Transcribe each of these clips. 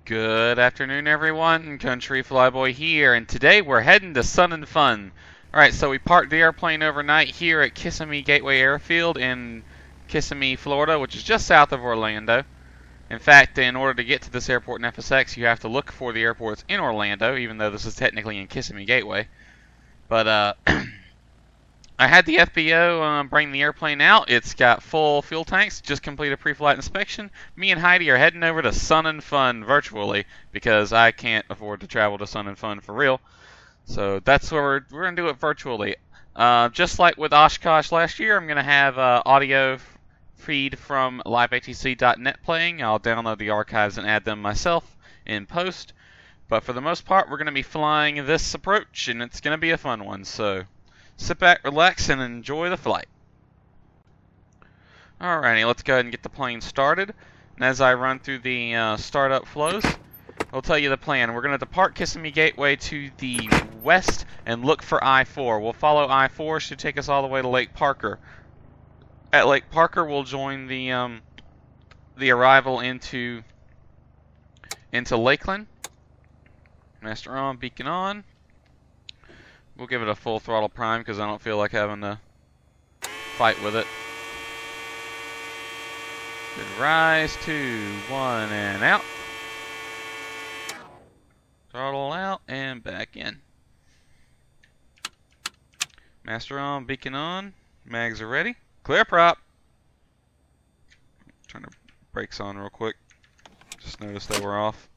Good afternoon, everyone. CountryFlyboy here, and today we're heading to Sun and Fun. Alright, so we parked the airplane overnight here at Kissimmee Gateway Airfield in Kissimmee, Florida, which is just south of Orlando. In fact, in order to get to this airport in FSX, you have to look for the airports in Orlando, even though this is technically in Kissimmee Gateway. But, I had the FBO bring the airplane out. It's got full fuel tanks, just completed pre-flight inspection. Me and Heidi are heading over to Sun and Fun virtually because I can't afford to travel to Sun and Fun for real. So that's where we're going to do it virtually. Just like with Oshkosh last year, I'm going to have audio feed from liveatc.net playing. I'll download the archives and add them myself in post. But for the most part, we're going to be flying this approach, and it's going to be a fun one. So sit back, relax, and enjoy the flight. Alrighty, let's go ahead and get the plane started. And as I run through the startup flows, I'll tell you the plan. We're going to depart Kissimmee Gateway to the west and look for I-4. We'll follow I-4, should take us all the way to Lake Parker. At Lake Parker, we'll join the arrival into Lakeland. Master on, beacon on. We'll give it a full throttle prime because I don't feel like having to fight with it. Good rise, 2, 1, and out. Throttle out and back in. Master on, beacon on. Mags are ready. Clear prop. Turn the brakes on real quick. Just noticed they were off.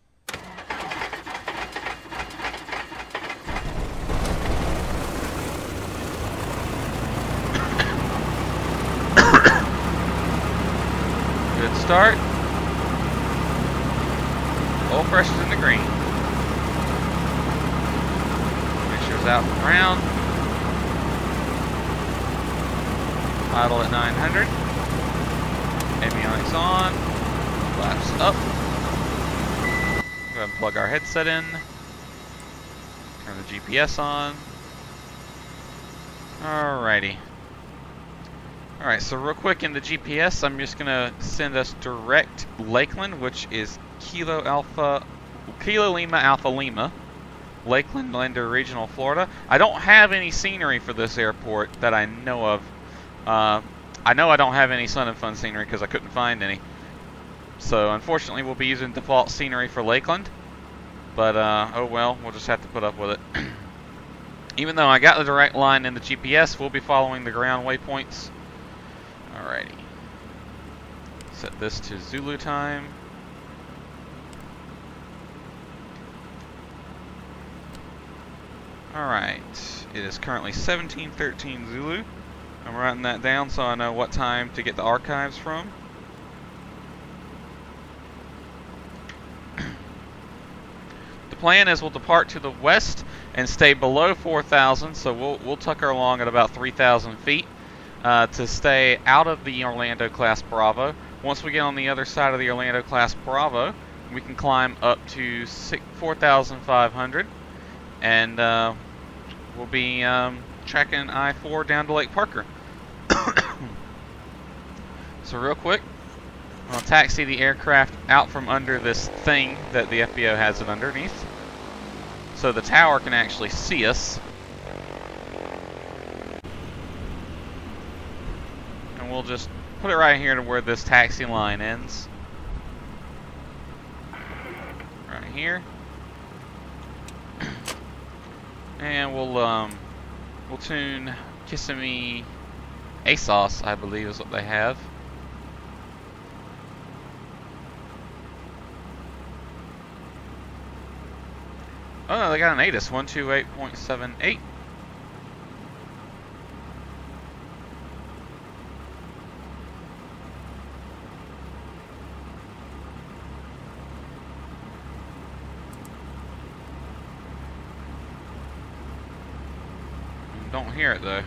Good start. Oil pressure's in the green. Pressure's out and around. Idle at 900. Avionics on. Flaps up. Go ahead and plug our headset in. Turn the GPS on. Alrighty. Alright, so real quick in the GPS, I'm just going to send us direct Lakeland, which is Kilo Lima Alpha Lima, Lakeland, Lander Regional, Florida. I don't have any scenery for this airport that I know of. I know I don't have any Sun and Fun scenery because I couldn't find any. So unfortunately we'll be using default scenery for Lakeland. But oh well, we'll just have to put up with it. Even though I got the direct line in the GPS, we'll be following the ground waypoints. Alrighty. Set this to Zulu time. Alright. It is currently 17:13 Zulu. I'm writing that down so I know what time to get the archives from. The plan is we'll depart to the west and stay below 4,000, so we'll tucker along at about 3,000 feet to stay out of the Orlando class Bravo. Once we get on the other side of the Orlando class Bravo, we can climb up to 4,500, and we'll be tracking I-4 down to Lake Parker. So real quick, I'll taxi the aircraft out from under this thing that the FBO has it underneath, so the tower can actually see us. And we'll just put it right here to where this taxi line ends. Right here. And we'll tune Kissimmee ASOS, I believe is what they have. Oh no, they got an ATIS, 128.78. Don't hear it though.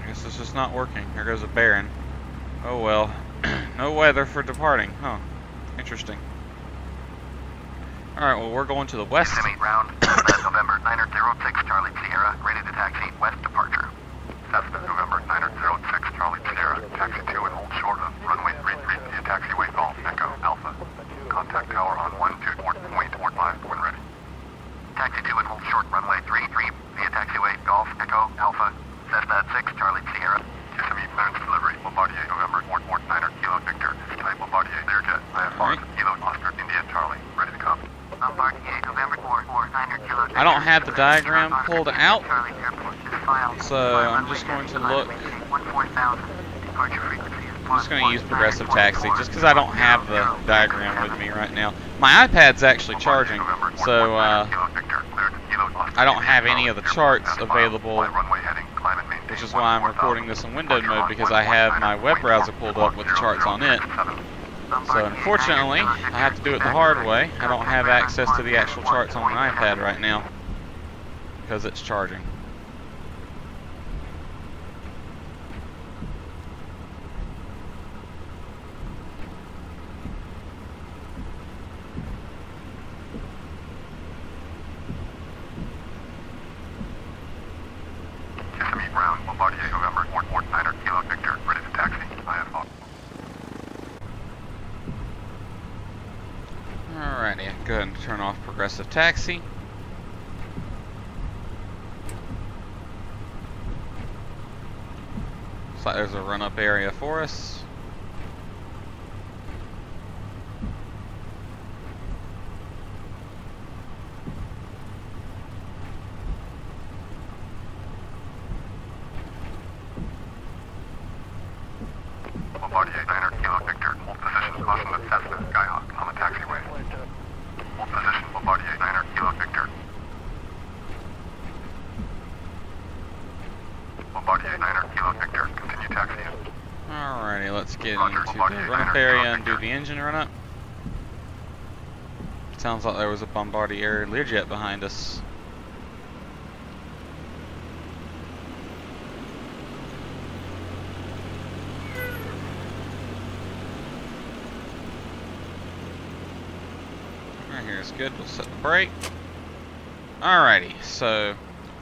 I guess it's just not working. There goes a Baron. Oh well. No weather for departing. Huh. Interesting. Alright, well we're going to the west. Kissimmee ground, November 906 Charlie Sierra, ready to taxi west departure. Cessna November 906 Charlie Sierra, taxi 2 and hold short of runway 33 via taxiway call. have the diagram pulled out, so I'm just going to look. I'm just going to use progressive taxi, just because I don't have the diagram with me right now. My iPad's actually charging, so I don't have any of the charts available, which is why I'm recording this in windowed mode, because I have my web browser pulled up with the charts on it. So unfortunately, I have to do it the hard way. I don't have access to the actual charts on my iPad right now, because it's charging. Kissimmee Brown, Bombardier, November, 49er, Kilo Victor, ready to taxi. IFO. Alrighty, go ahead and turn off progressive taxi. Looks like there's a run-up area for us. Bombardier, 9er, Kilo Victor, hold position, caution of Cessna, Skyhawk, on the taxiway. Hold position, Bombardier, 9er, Kilo Victor. Bombardier, 9er, Kilo Victor, continue taxiing. Alrighty, let's get into the run-up area and do the engine run-up. Sounds like there was a Bombardier Learjet behind us. Alright, here's good. We'll set the brake. Alrighty, so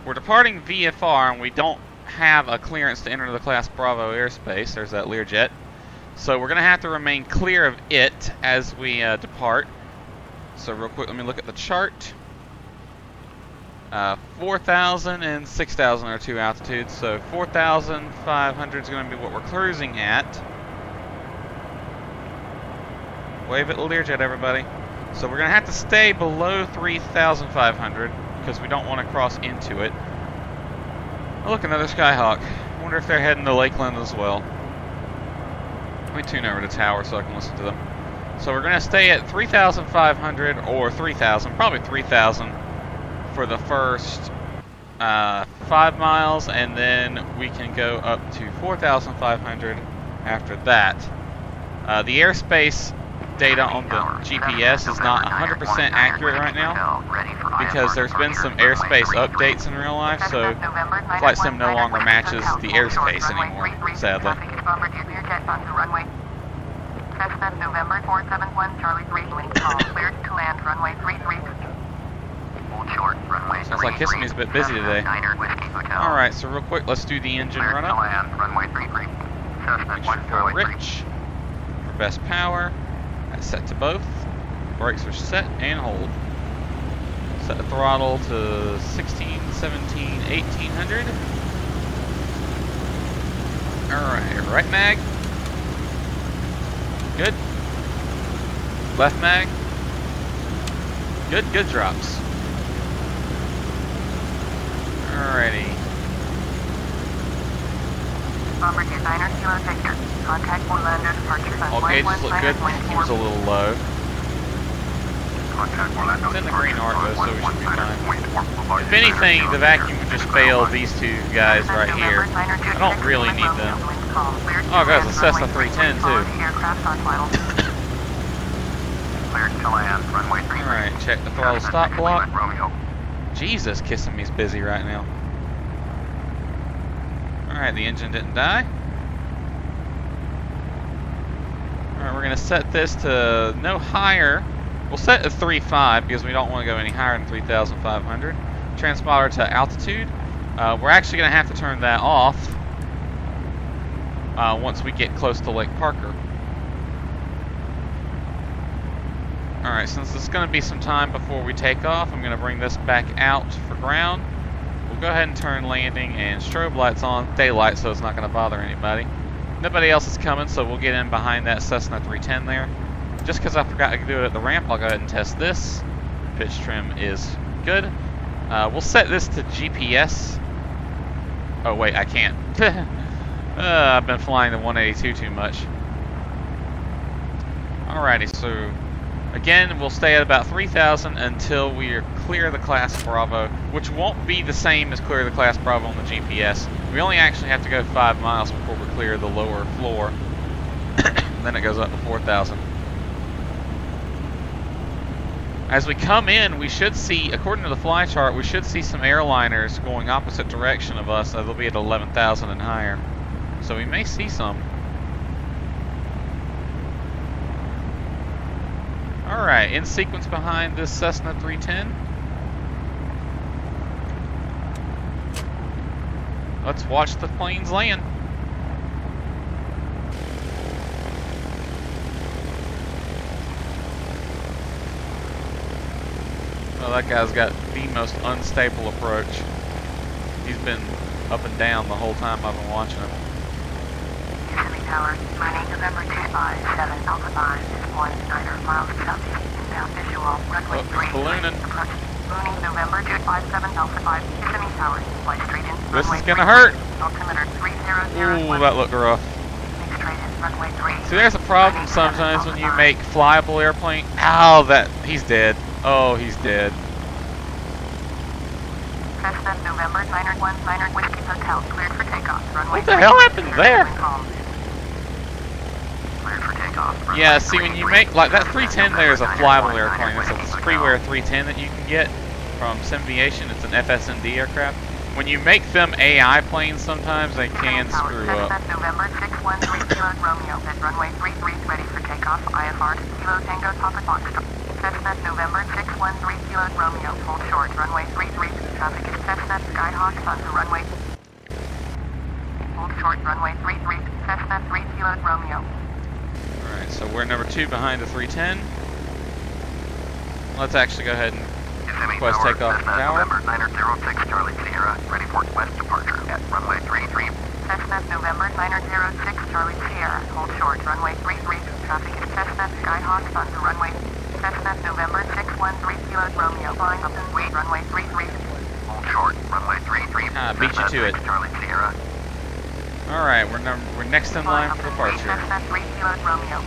we're departing VFR and we don't have a clearance to enter the Class Bravo airspace. There's that Learjet. So we're going to have to remain clear of it as we depart. So real quick, let me look at the chart. 4,000 and 6,000 are two altitudes, so 4,500 is going to be what we're cruising at. Wave at the Learjet, everybody. So we're going to have to stay below 3,500 because we don't want to cross into it. Oh, look, another Skyhawk. I wonder if they're heading to Lakeland as well. Let me tune over to tower so I can listen to them. So we're going to stay at 3,500 or 3,000, probably 3,000 for the first 5 miles, and then we can go up to 4,500 after that. The airspace data on the GPS is not 100% accurate right now because there's been some airspace updates in real life, so Flight Sim no longer matches the airspace anymore, sadly. Cessna November 471 Charlie 3 wind call cleared to land runway 33. Hold short, runway 33. Sounds like Kissimmee's a bit busy today. Alright, so real quick, let's do the engine run up. Runway 33. Cessna Make sure we're rich for best power. That's set to both. Brakes are set and hold. Set the throttle to 16, 17, 1800. Alright, right mag. Good. Left mag. Good, good drops. Alrighty. Bomber designer Kilo Victor. Contact Orlando departure on All gauges look good. Vacuum's a little low. It's in the green arc though, so we should be fine. If anything, the vacuum would just fail these two guys right here. I don't really need them. Oh guys, the Cessna 310 too. Alright, check the throttle stop block. Jesus, Kissimmee's busy right now. Alright, the engine didn't die. Alright, we're going to set this to no higher. We'll set it to 3.5 because we don't want to go any higher than 3,500. Transponder to altitude. We're actually going to have to turn that off once we get close to Lake Parker. Alright, since it's going to be some time before we take off, I'm going to bring this back out for ground. We'll go ahead and turn landing and strobe lights on, daylight, so it's not going to bother anybody. Nobody else is coming, so we'll get in behind that Cessna 310 there. Just because I forgot to do it at the ramp, I'll go ahead and test this. Pitch trim is good. We'll set this to GPS. Oh wait, I can't. I've been flying the 182 too much. Alrighty, so again, we'll stay at about 3,000 until we are clear the class Bravo, which won't be the same as clear the class Bravo on the GPS. We only actually have to go 5 miles before we clear the lower floor. Then it goes up to 4,000. As we come in, we should see, according to the fly chart, we should see some airliners going opposite direction of us. They'll be at 11,000 and higher. So we may see some. Alright, in sequence behind this Cessna 310. Let's watch the planes land. Oh, that guy's got the most unstable approach. He's been up and down the whole time I've been watching him. Kissimmee Tower, runway November 257 Alpha 5 is 19 miles southeast, inbound visual, runway 3. Ballooning. Ballooning November 257 Alpha 5, Kissimmee Tower, fly straight in. This runway is gonna 3, hurt. Altimeter 3001. Ooh, that looked rough. Straight in, runway 3. See, there's a problem sometimes when you make flyable airplane. Ow, he's dead. Oh, he's dead. Cessna November 919 Whiskey Hotel, cleared for takeoff. Runway What the hell happened there? Cleared for takeoff. Yeah, see, when you make, like, that 310 there is a flyable airplane. It's a freeware 310 that you can get from Simviation. It's an FSND aircraft. When you make them AI planes, sometimes they can screw up. Cessna November 613 Kilo Romeo at runway 33 ready for takeoff. IFR Kilo Tango Papa Foxtrot. Cessna November 613 Kilo Romeo, hold short, runway 33, traffic is Cessna Skyhawk onto runway. Hold short, runway 33, Cessna 3 Kilo Romeo. Alright, so we're number 2 behind the 310. Let's actually go ahead and request takeoff from tower. November 906 Charlie Sierra, ready for west departure at runway 33. Cessna November 906 Charlie Sierra, hold short, runway 33, traffic is Cessna Skyhawk onto runway. Cessna November 613 Kilo Romeo, flying up and wait, runway 33. Hold short, runway 33. Beat you to it. Charlie Sierra. Alright, we're next in line for departure. Cessna 3 Kilo Romeo.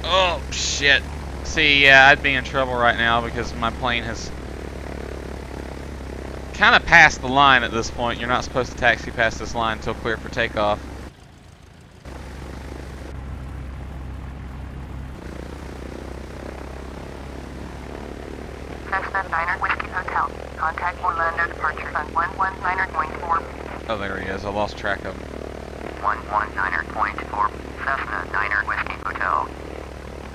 Oh, shit. See, yeah, I'd be in trouble right now because my plane has kind of past the line at this point. You're not supposed to taxi past this line until clear for takeoff. Cessna Niner Whiskey Hotel. Contact Orlando departure on 119.4. Oh, there he is. I lost track of him. 119.4 Cessna Niner Whiskey Hotel.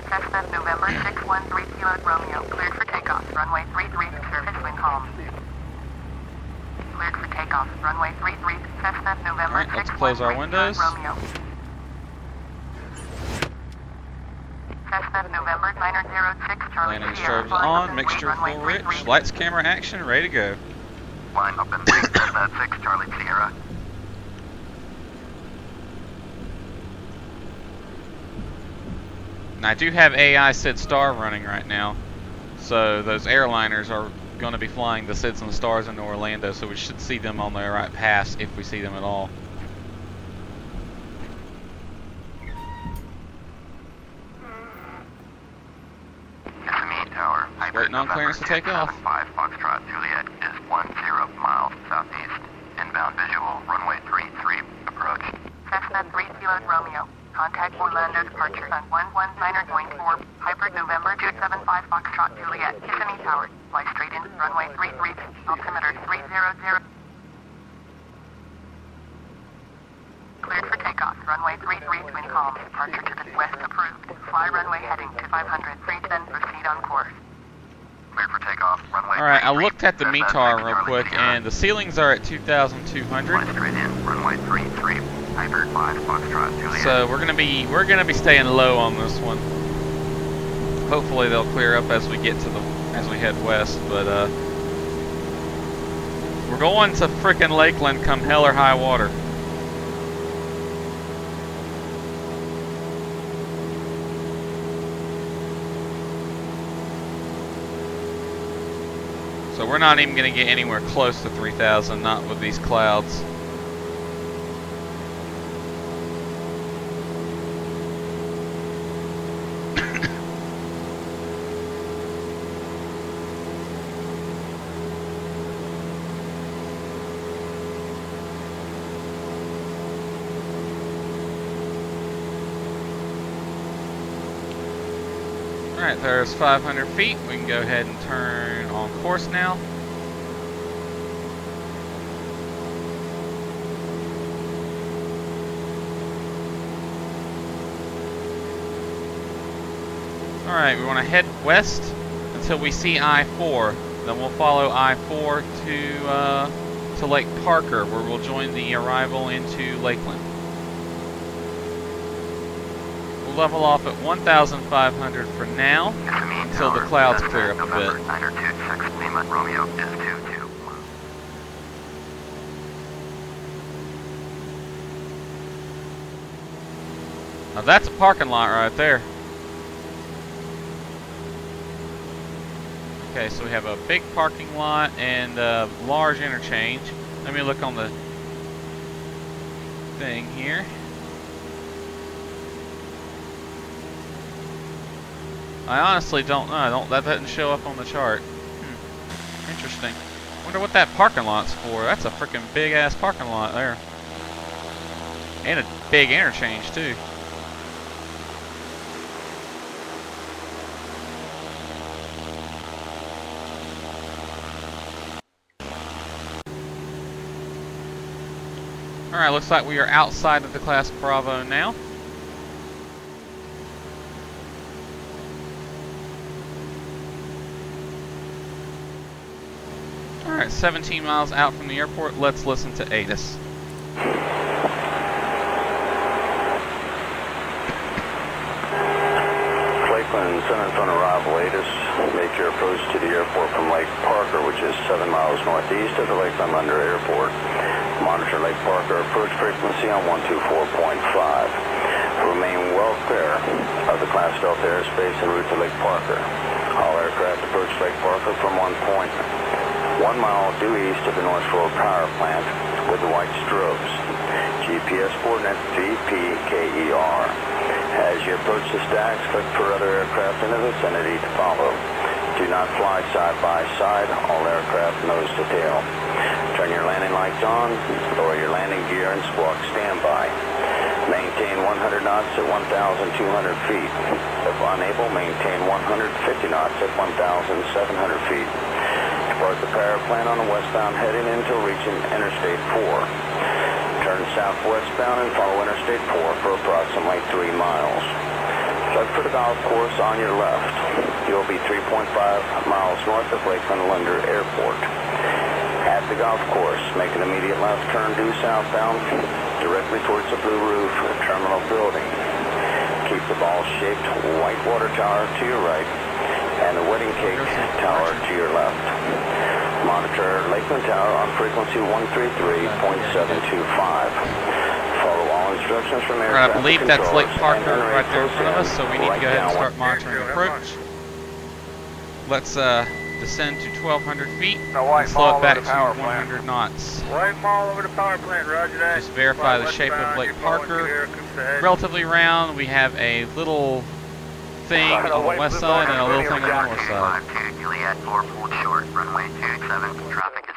Cessna November 613 Kilo Romeo, cleared for takeoff. Runway 33, service wind calm. Cleared for takeoff. Runway 33, Cessna November Alright, let's close our 613 windows. Romeo. Cessna November 906 Charlie Landing Sierra, strobes flying on, up mixture runway full rich, 33. lights, camera, action, ready to go. Line up and wait, Cessna 6 Charlie Sierra. And I do have AI Sid Star running right now, so those airliners are going to be flying the Sids and the Stars into Orlando, so we should see them on their right pass if we see them at all. Kissimmee Tower. Waiting on clearance to take off. 5 Foxtrot Juliet is 10 miles southeast. Inbound visual, runway 33, approach. Cessna 3 Kilo Romeo. Contact Orlando departure on 119.4. Hyper November 275 Foxtrot Juliet. Kissimmee Tower. Fly straight in. Runway 33. Altimeter 300. Cleared for takeoff. Runway 33 twin calm. Departure to the west approved. Fly runway heading to 500 feet, then proceed on course. Cleared for takeoff, runway Alright, I 33. looked at the Cessna METAR 6 real Charlie quick, Sierra. and the ceilings are at 2,200. Fly straight in, runway 33. Hyper 5 Foxtrot Juliet. So we're gonna be staying low on this one. Hopefully they'll clear up as we get to as we head west, but we're going to frickin' Lakeland come hell or high water. not even going to get anywhere close to 3,000, not with these clouds. Alright, there's 500 feet. We can go ahead and turn on course now. Alright, we want to head west until we see I-4. Then we'll follow I-4 to Lake Parker, where we'll join the arrival into Lakeland. We'll level off at 1,500 for now, until the clouds clear up a bit. Romeo is 22. Now that's a parking lot right there. Okay, so we have a big parking lot and a large interchange. Let me look on the thing here. I honestly don't know. That doesn't show up on the chart. Interesting. Wonder what that parking lot's for. That's a freaking big ass parking lot there. And a big interchange too. Alright, looks like we are outside of the Class Bravo now. Alright, 17 miles out from the airport. Let's listen to ATIS. Lakeland, center on arrival, ATIS. Make your approach to the airport from Lake Parker, which is 7 miles northeast of the Lakeland Under Airport. Monitor Lake Parker approach frequency on 124.5. Remain well clear of the Class Delta airspace en route to Lake Parker. All aircraft approach Lake Parker from 1 mile due east of the North Shore Power Plant with the white strobes. GPS coordinate VPKER. As you approach the stacks, look for other aircraft in the vicinity to follow. Do not fly side by side, all aircraft nose to tail. Turn your landing lights on, lower your landing gear and squawk standby. Maintain 100 knots at 1,200 feet. If unable, maintain 150 knots at 1,700 feet. Depart the power plant on the westbound heading until reaching Interstate 4. Turn southwestbound and follow Interstate 4 for approximately 3 miles. Look for the golf course on your left. You'll be 3.5 miles north of Lakeland Under Airport. At the golf course, make an immediate left turn due southbound, directly towards the Blue Roof Terminal building. Keep the ball-shaped white water tower to your right and the wedding cake tower to your left. Monitor Lakeland Tower on frequency 133.725. Follow all instructions from air traffic I believe that's Lake controllers Parker right there in front of us, so we need to go ahead and start monitoring approach. Let's descend to 1,200 feet and slow it back to 100 knots. White mall over the power plant, roger that. Just verify the shape of Lake Parker. Relatively round. We have a little thing on the west side and a little thing on the north side. Juliet 4 pulled short, runway 27. Traffic is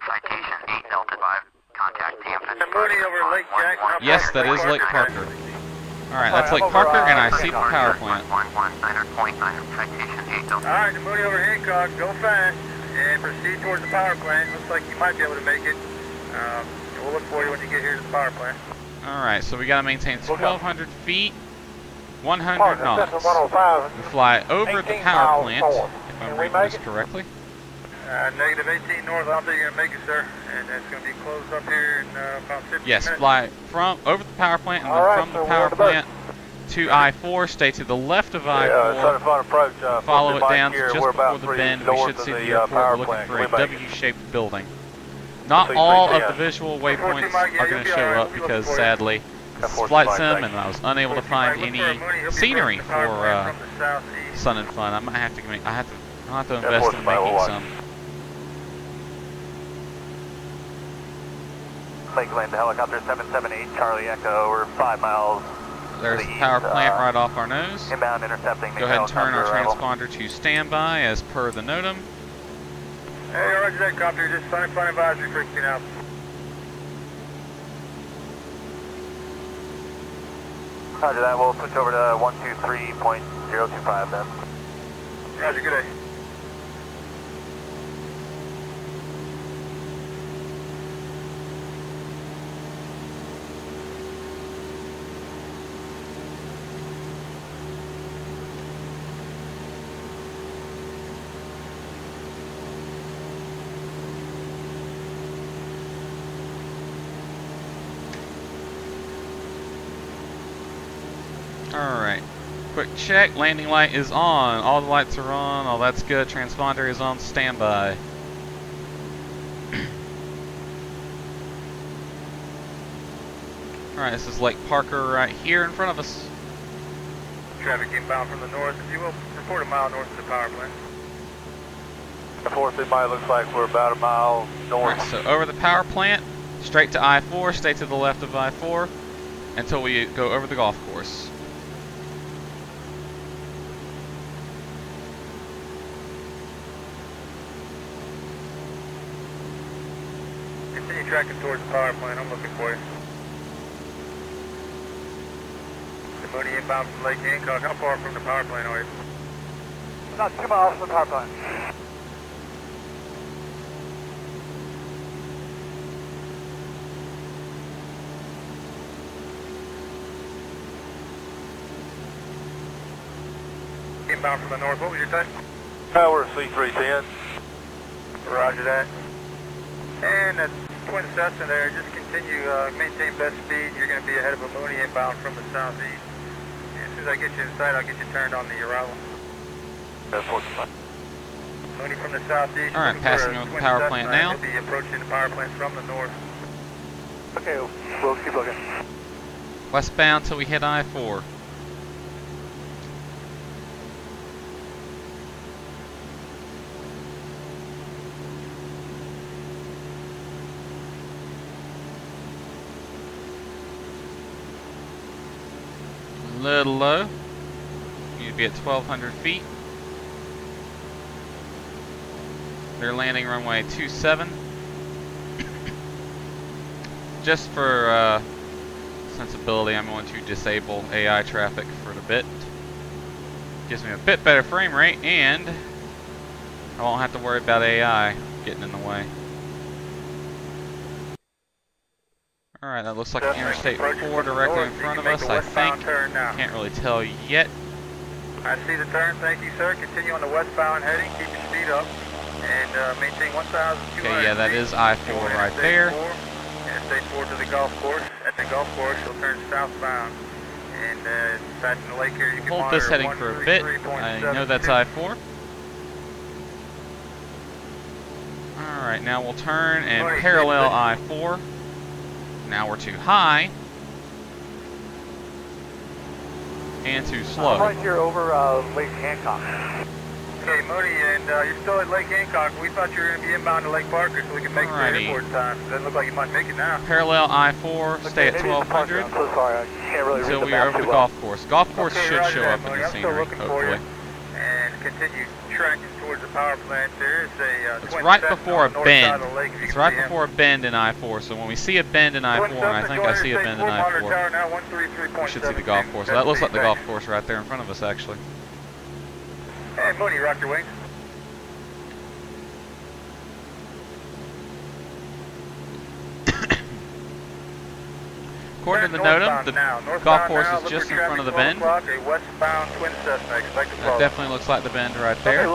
citation 8 Delta 5. Contact Tampa. Yes, that is Lake Parker. Alright, that's Lake Parker, and I see the power plant. Alright, the Moody over Hancock, go fast and proceed towards the power plant. Looks like you might be able to make it. We'll look for you when you get here to the power plant. Alright, so we gotta maintain 1,200 feet, 100 knots. We fly over the power plant, if I'm reading this correctly. Negative 18 north, I don't think you're going to make it, sir. And it's going to be closed up here in about 15 minutes. Yes, fly from over the power plant and then from the power plant to I-4. Stay to the left of I-4. Follow it down to just before the bend. We should see the airport. We're looking for a W-shaped building. Not all of the visual waypoints are going to show up because, sadly, this is Flight Sim and I was unable to find any scenery for Sun and Fun. I have to I'll have to invest in making some. Lakeland helicopter 778 Charlie Echo. We're 5 miles. There's the power plant right off our nose. Inbound intercepting. Go ahead and turn our transponder to standby as per the NOTAM. Hey, roger that, copter. Just fun advisory freaking out. Roger that. We'll switch over to 123.025 then. Roger, good day. Alright, quick check, landing light is on, all the lights are on, all that's good, transponder is on standby. Alright, this is Lake Parker right here in front of us. Traffic inbound from the north, if you will, report a mile north of the power plant. The fourth in mile looks like we're about a mile north. Alright, so over the power plant, straight to I-4, stay to the left of I-4 until we go over the golf course. Continue tracking towards the power plant, I'm looking for you. The Mooney inbound from Lake Hancock, how far from the power plant are you? About 2 miles from the power plant. Inbound from the north, what was your time? We're C310. Roger that. And that's Twin Cessna there, just continue, maintain best speed. You're going to be ahead of a Mooney inbound from the southeast. And as soon as I get you inside, I'll get you turned on the arrival. Mooney from the southeast. Alright, passing over the power plant now. You'll be approaching the power plant from the north. Okay, we'll keep looking. Westbound till we hit I-4. Little low. You'd be at 1,200 feet. They're landing runway 27. Just for sensibility, I'm going to disable AI traffic for a bit. Gives me a bit better frame rate, and I won't have to worry about AI getting in the way. Alright, that looks like Interstate 4 directly in front of us, I think. Can't really tell yet. I see the turn, thank you sir. Continue on the westbound heading, keep your speed up, and maintain 1,200 Okay, yeah, that is I-4 right there. Interstate 4 to the golf course. At the golf course, you'll turn southbound. And passing the lake here, you can hold this heading for a bit. I know that's I-4. Alright, now we'll turn and parallel I-4. Now we're too high and too slow. Right here over Lake Hancock. Okay, Mooney, and you're still at Lake Hancock. We thought you were going to be inbound to Lake Parker so we can make the airport time. Doesn't look like you might make it now. Parallel I-4, stay at 1,200 I'm so sorry, I can't really until read the we are map over the too golf course. Golf course should show that, up in Mooney. the I'm still scenery, looking for you. hopefully. And continue tracking towards the power plant. There is a It's right before a bend. It's right before a bend in I-4. So when we see a bend in I-4, and I think I see a bend in I-4, we should see the golf course. So that looks like the golf course right there in front of us, actually. Hey, Mooney, rock your wings. According to the NOTAM, the golf course is just in front of the bend. That definitely looks like the bend right there.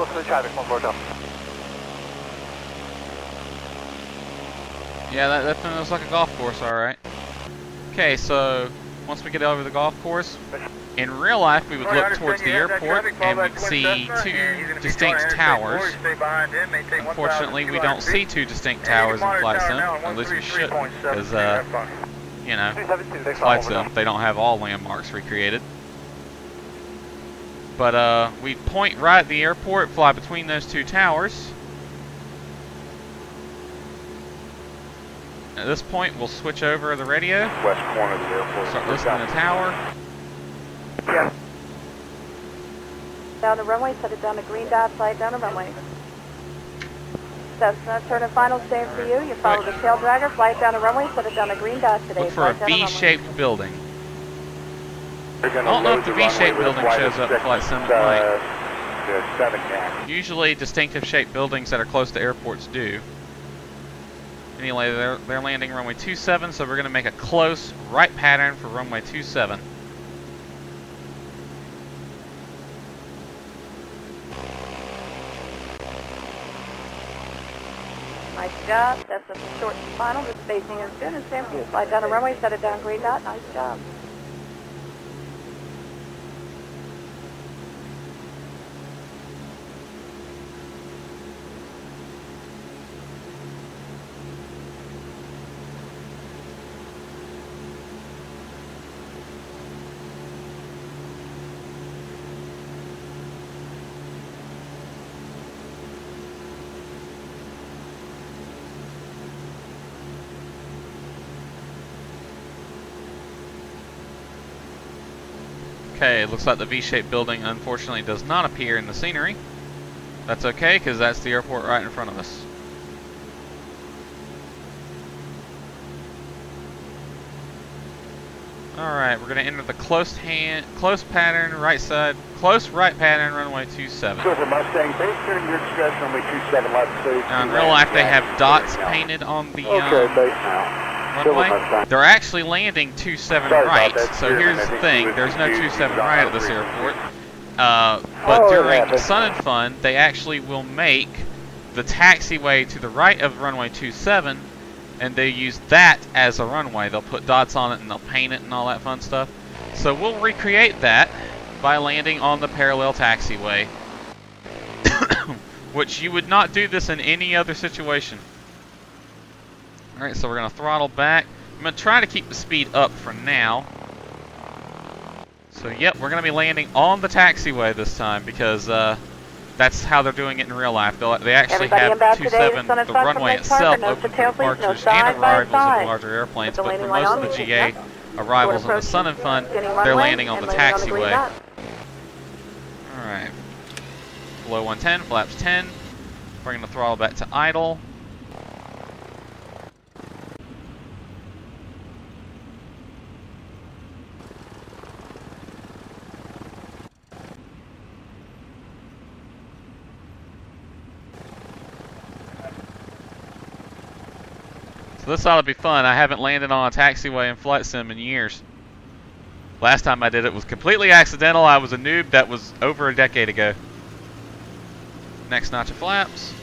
Yeah, that definitely looks like a golf course, alright. Okay, so once we get over the golf course, in real life we would look towards the airport and we'd see two distinct towers. Unfortunately, we don't see two distinct towers in Flight Sim. At least we should, because you know, Flight Sim, they don't have all landmarks recreated. But we point right at the airport, fly between those two towers. At this point, we'll switch over the radio. West corner of the airport. Start listening to the tower. Yeah. Down the runway, set it down to green dot, fly it down the runway. Cessna, turn and final, same for you. You follow the tail dragger, fly it down the runway, set it down to green dot today. Look for a V-shaped building. I don't know if the V-shaped building shows up in Flight Sim at night. Usually distinctive shaped buildings that are close to airports do. Anyway, they're landing runway 27, so we're going to make a close right pattern for runway 27. Nice job. That's a short and final. The spacing is good. And same for you. Fly down the runway, set it down green dot. Nice job. Okay, it looks like the V-shaped building unfortunately does not appear in the scenery. That's okay, because that's the airport right in front of us. Alright, we're going to enter the close pattern, right side, close right pattern, runway 27. Silver Mustang, base turn your discretion, runway 27 left 2. Now, in real life, they have dots painted on the Okay, base now. runway. They're actually landing 27 right, so here's the thing, there's no 27 right at this airport. But during Sun and Fun, they actually will make the taxiway to the right of runway 27, and they use that as a runway. They'll put dots on it and they'll paint it and all that fun stuff. So we'll recreate that by landing on the parallel taxiway, which you would not do this in any other situation. Alright, so we're going to throttle back. I'm going to try to keep the speed up for now. So, yep, we're going to be landing on the taxiway this time because that's how they're doing it in real life. They actually have 27, the runway itself, open for departures and arrivals of the larger airplanes, but for most of the GA arrivals in the Sun and Fun, they're landing on the taxiway. Alright. Below 110, flaps 10. We're going to throttle back to idle. So this ought to be fun. I haven't landed on a taxiway in Flight Sim in years. Last time I did it was completely accidental. I was a noob. That was over a decade ago. Next notch of flaps.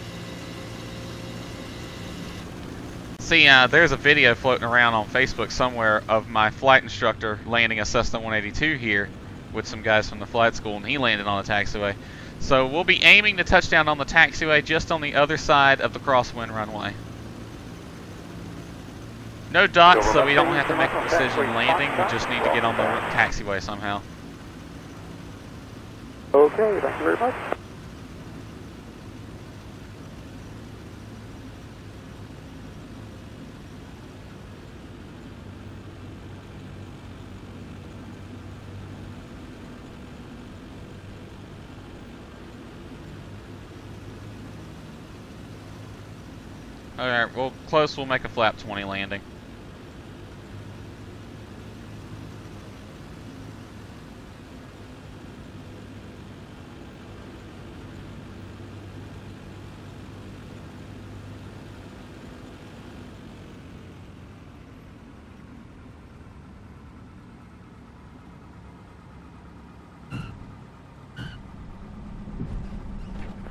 See, there's a video floating around on Facebook somewhere of my flight instructor landing a Cessna 182 here with some guys from the flight school, and he landed on the taxiway. So we'll be aiming to touch down on the taxiway just on the other side of the crosswind runway. No dots, so we don't have to make a precision landing. We just need to get on the taxiway somehow. Okay, thank you very much. Alright, well, close, we'll make a flap 20 landing.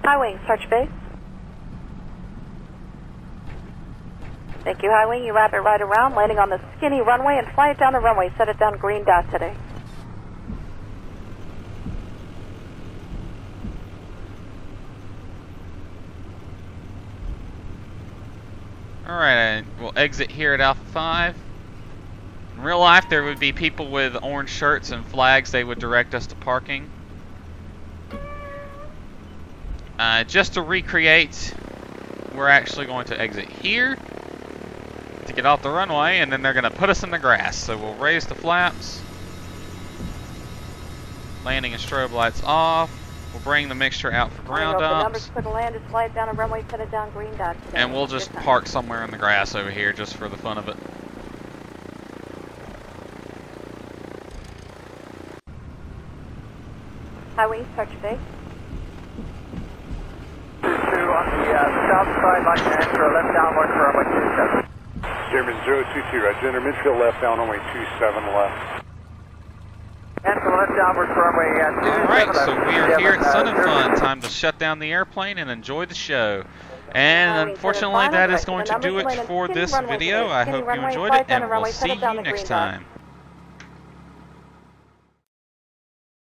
High wing, search base. Thank you, high wing. You wrap it right around, landing on the skinny runway and fly it down the runway. Set it down green dot today. Alright, we'll exit here at Alpha 5. In real life, there would be people with orange shirts and flags. They would direct us to parking. Just to recreate, we're actually going to exit here to get off the runway, and then they're going to put us in the grass. So we'll raise the flaps, landing and strobe lights off. We'll bring the mixture out for ground dumps, and we'll just park somewhere in the grass over here just for the fun of it. Highway, start your base. 2 on the south side, like to enter left downward for runway 27. German 022, right, enter midfield left down runway 27 left. Enter left downward for runway 27. Alright, so we are here at Sun and Fun. Time to shut down the airplane and enjoy the show. And unfortunately, that is going to do it for this video. I hope you enjoyed it, and we'll see you next time.